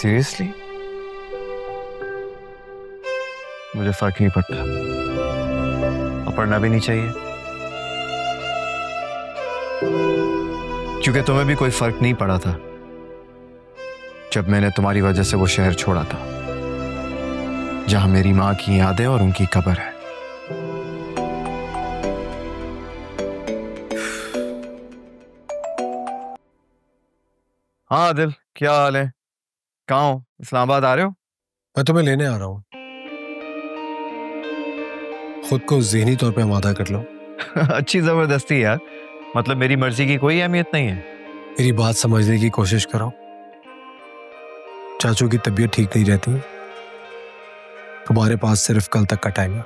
Seriously? मुझे फर्क नहीं पड़ता और पढ़ना भी नहीं चाहिए, क्योंकि तुम्हें भी कोई फर्क नहीं पड़ा था जब मैंने तुम्हारी वजह से वो शहर छोड़ा था जहां मेरी मां की यादें और उनकी कब्र है। हाँ दिल, क्या हाल है? कहाँ हो? इस्लामाबाद आ रहे हो? मैं तुम्हें लेने आ रहा हूँ। खुद को ज़हनी तौर पे आमादा कर लो। अच्छी जबरदस्ती यार, मतलब मेरी मर्जी की कोई अहमियत नहीं है। मेरी बात समझने की कोशिश करो। चाचू की तबीयत ठीक नहीं रहती, तुम्हारे पास सिर्फ कल तक का टाइम है।